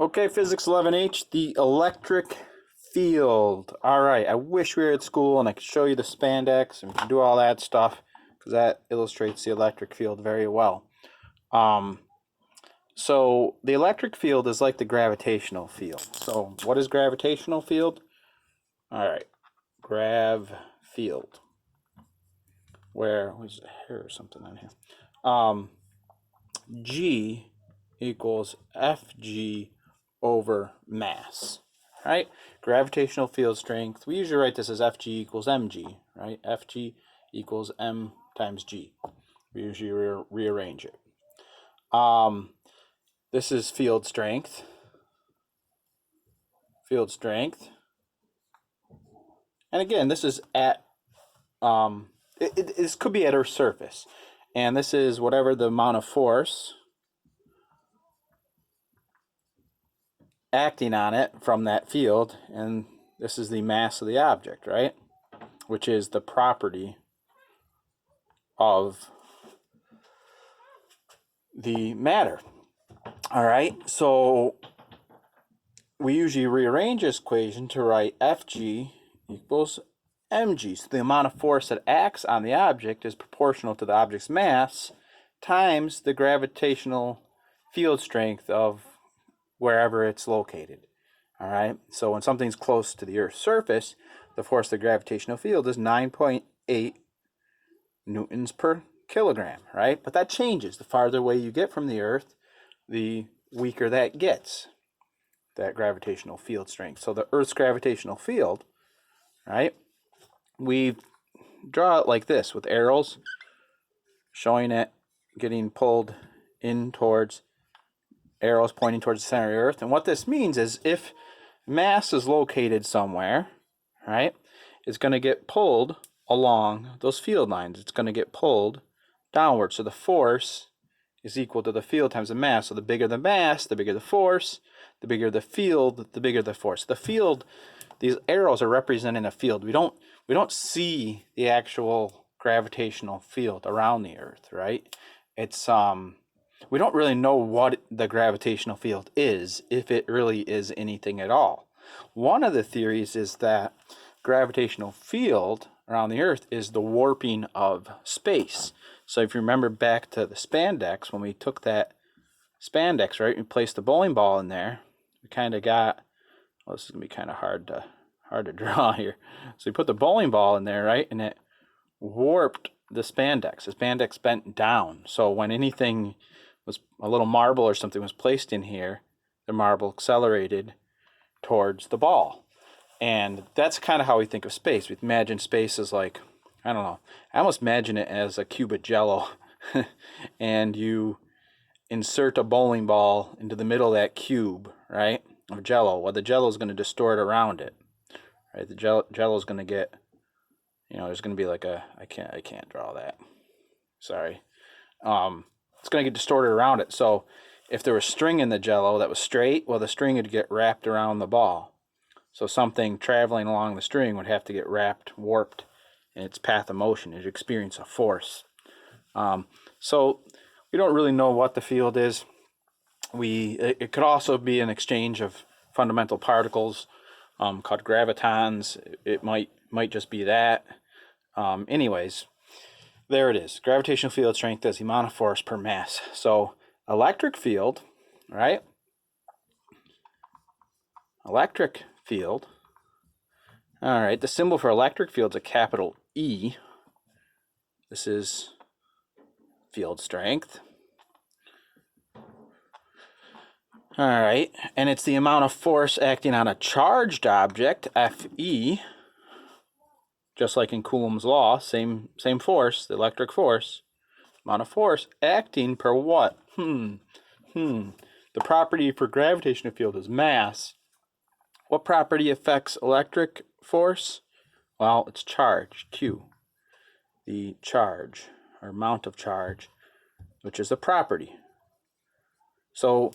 Okay, Physics 11H, the electric field. All right, I wish we were at school and I could show you the spandex and we can do all that stuff because that illustrates the electric field very well. So the electric field is like the gravitational field. So what is gravitational field? All right, grav field. Where was a hair or something on here? G equals Fg over mass, right? Gravitational field strength, we usually write this as Fg equals mg, right? Fg equals m times g. We usually rearrange it. This is field strength. Field strength. And again, this is at, this could be at Earth's surface. And this is whatever the amount of force acting on it from that field, and this is the mass of the object, right? Which is the property of the matter. All right, so we usually rearrange this equation to write Fg equals mg. So the amount of force that acts on the object is proportional to the object's mass times the gravitational field strength of wherever it's located. All right, so when something's close to the Earth's surface, the force of the gravitational field is 9.8 newtons per kilogram, right? But that changes. The farther away you get from the Earth, the weaker that gets, that gravitational field strength. So the Earth's gravitational field, right, we draw it like this with arrows showing it getting pulled in towards, arrows pointing towards the center of the Earth. And what this means is if mass is located somewhere, right, it's going to get pulled along those field lines. It's going to get pulled downward. So the force is equal to the field times the mass. So the bigger the mass, the bigger the force. The bigger the field, the bigger the force. The field, these arrows are representing a field. We don't see the actual gravitational field around the Earth, right? It's we don't really know what the gravitational field is, if it really is anything at all. One of the theories is that gravitational field around the Earth is the warping of space. So if you remember back to the spandex, when we took that spandex, right, we placed the bowling ball in there, we kind of got, well, this is going to be kind of hard to draw here. So we put the bowling ball in there, right, and it warped the spandex. The spandex bent down. So when anything was, a little marble or something was placed in here, the marble accelerated towards the ball. And that's kind of how we think of space. We imagine space as like, I don't know, I almost imagine it as a cube of jello. And you insert a bowling ball into the middle of that cube, right, of jello. Well, the jello is going to distort around it, right? The jello is going to get, you know, there's going to be like a, I can't draw that. Sorry. It's going to get distorted around it. So if there was string in the jello that was straight, well, the string would get wrapped around the ball. So something traveling along the string would have to get wrapped, warped in its path of motion. It'd experience a force. So we don't really know what the field is. It could also be an exchange of fundamental particles called gravitons. It might just be that. Anyways, there it is. Gravitational field strength is the amount of force per mass. So electric field, right? Electric field. All right, the symbol for electric field is a capital E. This is field strength. All right, and it's the amount of force acting on a charged object, Fe, just like in Coulomb's law, same force, the electric force, amount of force acting per what? The property for gravitational field is mass. What property affects electric force? Well, it's charge, Q. The charge, or amount of charge, which is a property. So,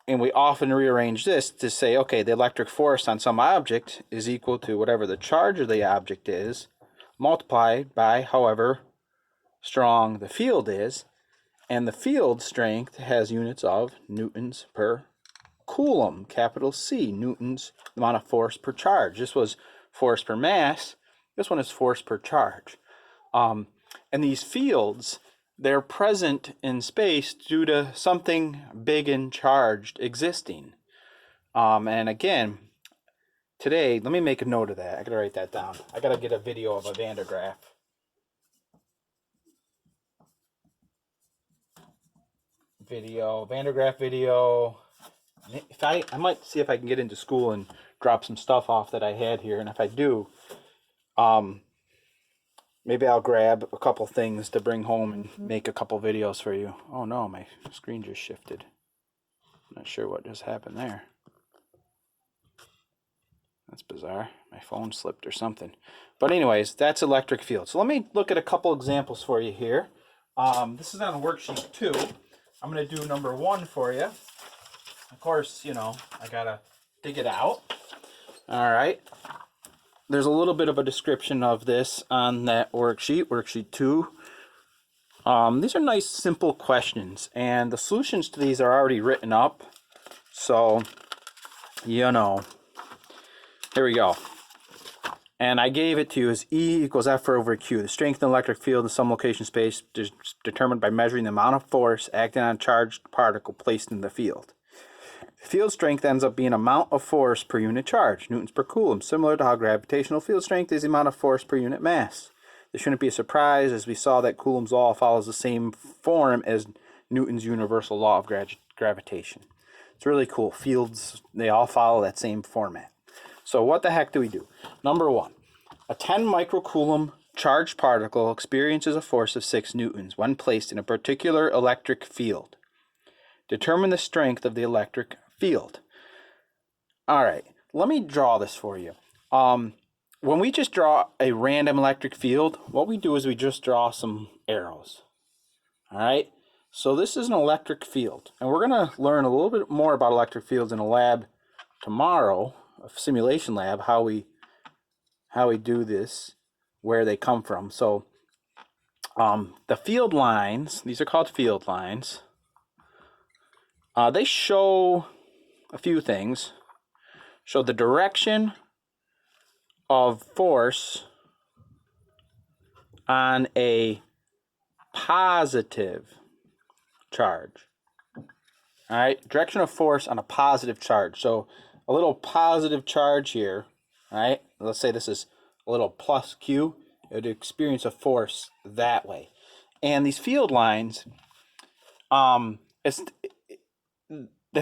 and we often rearrange this to say, okay, the electric force on some object is equal to whatever the charge of the object is, multiplied by however strong the field is, And the field strength has units of newtons per coulomb, capital C, newtons, the amount of force per charge. This was force per mass. This one is force per charge. And these fields, they're present in space due to something big and charged existing. And again, today, let me make a note of that. I gotta write that down. I gotta get a video of a Van der Graaf. Van der Graaf video. If I might see if I can get into school and drop some stuff off that I had here, and if I do, maybe I'll grab a couple things to bring home and make a couple videos for you. Oh no, my screen just shifted. Not sure what just happened there. That's bizarre. My phone slipped or something. But anyways, that's electric field. So let me look at a couple examples for you here. This is on worksheet 2. I'm going to do number 1 for you. Of course, you know, I got to dig it out. All right. There's a little bit of a description of this on that worksheet, worksheet 2. These are nice, simple questions, and the solutions to these are already written up. So, you know, here we go. And I gave it to you as E equals F over Q. The strength in an electric field in some location space is determined by measuring the amount of force acting on a charged particle placed in the field. Field strength ends up being amount of force per unit charge, newtons per coulomb, similar to how gravitational field strength is the amount of force per unit mass. This shouldn't be a surprise, as we saw that Coulomb's law follows the same form as Newton's universal law of gravitation. It's really cool. Fields, they all follow that same format. So what the heck do we do? Number 1, a 10 microcoulomb charged particle experiences a force of 6 newtons when placed in a particular electric field. Determine the strength of the electric field. All right, let me draw this for you. When we just draw a random electric field, what we do is we just draw some arrows. All right, so this is an electric field, and we're going to learn a little bit more about electric fields in a lab tomorrow, a simulation lab, how we do this, where they come from. So the field lines, these are called field lines. They show a few things. Show the direction of force on a positive charge. All right, direction of force on a positive charge. So a little positive charge here, all right? Let's say this is a little plus Q. It would experience a force that way. And these field lines, the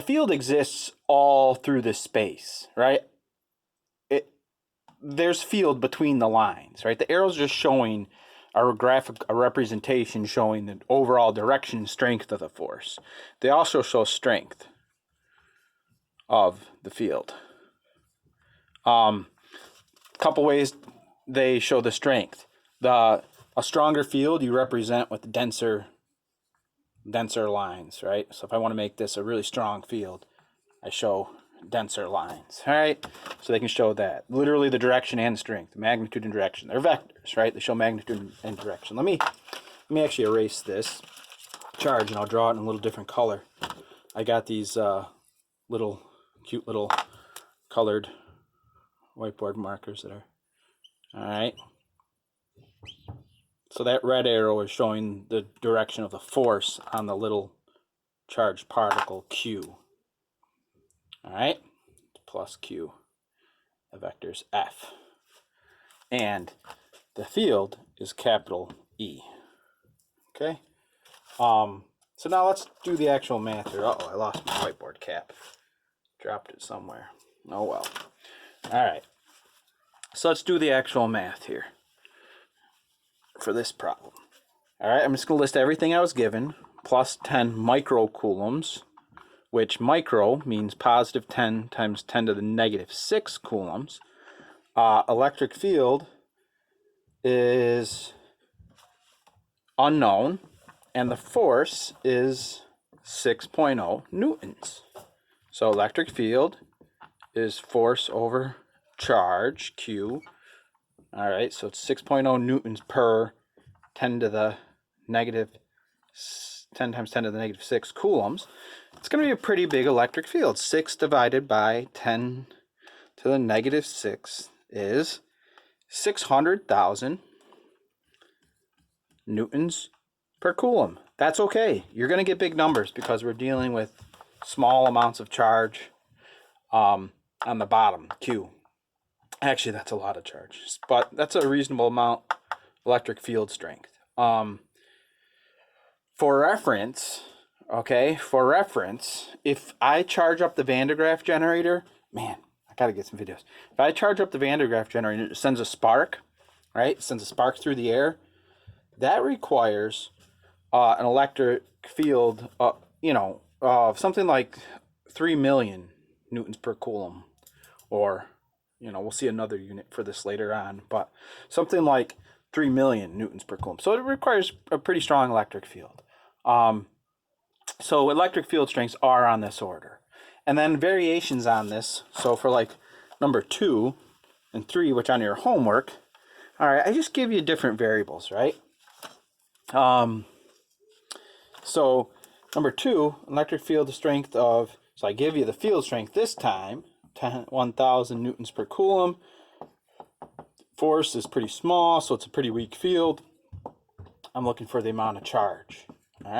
field exists all through this space, right? There's field between the lines, right? The arrow's just showing a representation showing the overall direction and strength of the force. They also show strength of the field. Couple ways they show the strength. A stronger field you represent with denser lines, right? So if I want to make this a really strong field, I show denser lines, all right? So they can show that. Literally the direction and strength, magnitude and direction. They're vectors, right? They show magnitude and direction. Let me actually erase this charge, and I'll draw it in a little different color. I got these cute little colored whiteboard markers that are, all right? So that red arrow is showing the direction of the force on the little charged particle Q. All right, plus Q. The vector's F. And the field is capital E. Okay? So now let's do the actual math here. Uh-oh, I lost my whiteboard cap. Dropped it somewhere. Oh well. All right. So let's do the actual math here for this problem. All right, I'm just going to list everything I was given, plus 10 microcoulombs, which micro means positive 10 times 10 to the negative 6 coulombs. Electric field is unknown, and the force is 6.0 newtons. So electric field is force over charge, Q. All right, so it's 6.0 newtons per 10 to the negative 10 times 10 to the negative 6 coulombs, it's going to be a pretty big electric field. 6 divided by 10 to the negative 6 is 600,000 newtons per coulomb. That's okay. You're going to get big numbers because we're dealing with small amounts of charge on the bottom, Q. Actually, that's a lot of charge, but that's a reasonable amount electric field strength. For reference, okay, if I charge up the Van de Graaff generator, man, I gotta get some videos. If I charge up the Van de Graaff generator, it sends a spark, right? It sends a spark through the air. That requires an electric field, of something like 3 million newtons per coulomb, or, we'll see another unit for this later on, but something like 3 million newtons per coulomb. So it requires a pretty strong electric field. So electric field strengths are on this order. And then variations on this. So for like number 2 and 3, which on your homework, all right, I just give you different variables, right? So number 2, electric field strength of, so I give you the field strength this time, 1,000 newtons per coulomb. Force is pretty small, so it's a pretty weak field. I'm looking for the amount of charge. All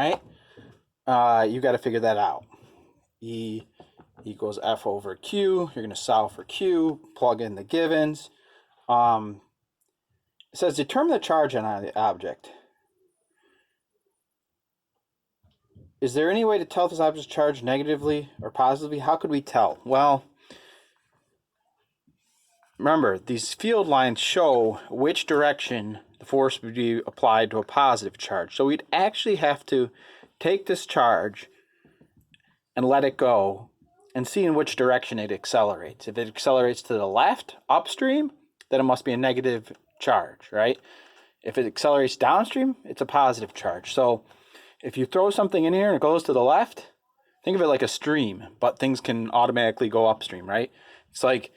right, you got to figure that out. E equals F over Q. You're going to solve for Q, plug in the givens. It says determine the charge on the object. Is there any way to tell if this object is charged negatively or positively? How could we tell? Well, remember, these field lines show which direction the force would be applied to a positive charge. So we'd actually have to take this charge and let it go and see in which direction it accelerates. If it accelerates to the left, upstream, then it must be a negative charge, right? If it accelerates downstream, it's a positive charge. So if you throw something in here and it goes to the left, think of it like a stream, but things can automatically go upstream, right? It's like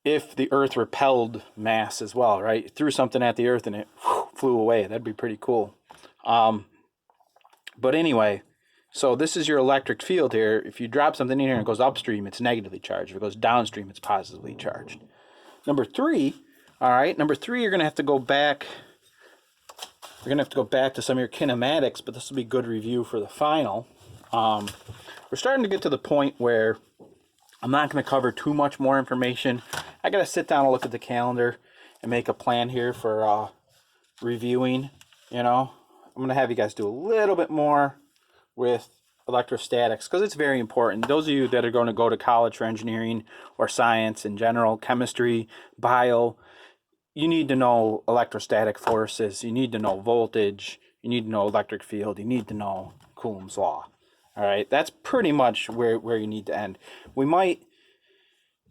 if the Earth repelled mass as well, right? You threw something at the Earth and it flew away. That'd be pretty cool. But anyway, so this is your electric field here. If you drop something in here and it goes upstream, it's negatively charged. If it goes downstream, it's positively charged. Number 3, all right, number 3, you're going to have to go back. You're going to have to go back to some of your kinematics, but this will be good review for the final. We're starting to get to the point where I'm not going to cover too much more information. I got to sit down and look at the calendar and make a plan here for reviewing. I'm going to have you guys do a little bit more with electrostatics because it's very important. Those of you that are going to go to college for engineering or science in general, chemistry, bio, you need to know electrostatic forces. You need to know voltage. You need to know electric field. You need to know Coulomb's law. All right, that's pretty much where you need to end. We might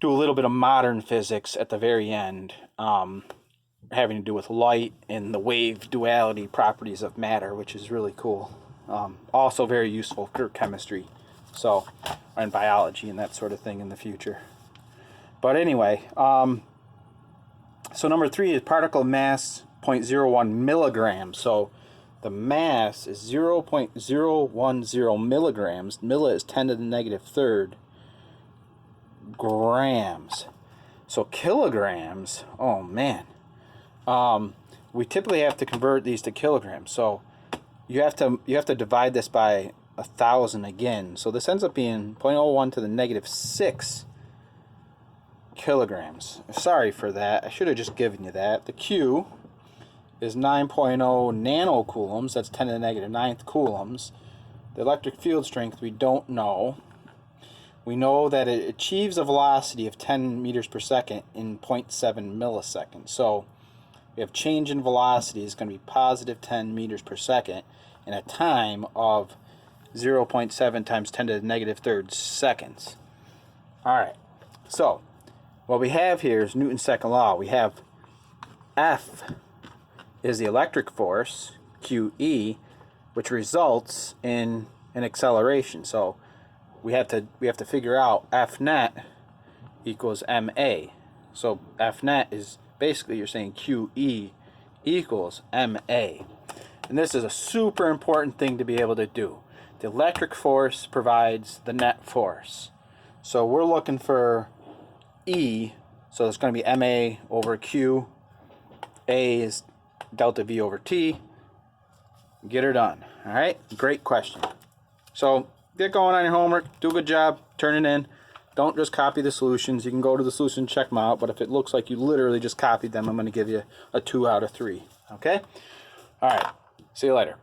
do a little bit of modern physics at the very end, having to do with light and the wave duality properties of matter, which is really cool. Also very useful for chemistry, and biology and that sort of thing in the future. But anyway, so number 3 is particle mass 0.01 milligrams. So the mass is 0.010 milligrams. Milli is 10 to the negative third grams. So kilograms, oh man. We typically have to convert these to kilograms. So you have to divide this by 1,000 again. So this ends up being 0.01 to the negative 6 kilograms. Sorry for that. I should have just given you that. The Q is 9.0 nanocoulombs. That's 10 to the negative 9th coulombs. The electric field strength we don't know. We know that it achieves a velocity of 10 meters per second in 0.7 milliseconds. So we have change in velocity is going to be positive 10 meters per second in a time of 0.7 times 10 to the negative third seconds. All right. So what we have here is Newton's second law. We have F is the electric force, QE, which results in an acceleration. So we have to figure out F net equals MA. So F net is basically you're saying QE equals MA. And this is a super important thing to be able to do. The electric force provides the net force. So we're looking for E, so it's going to be MA over Q. A is delta V over T. Get her done. All right, great question. So get going on your homework. Do a good job. Turn it in. Don't just copy the solutions. You can go to the solution, check them out. But if it looks like you literally just copied them, I'm going to give you a 2 out of 3. Okay? All right. See you later.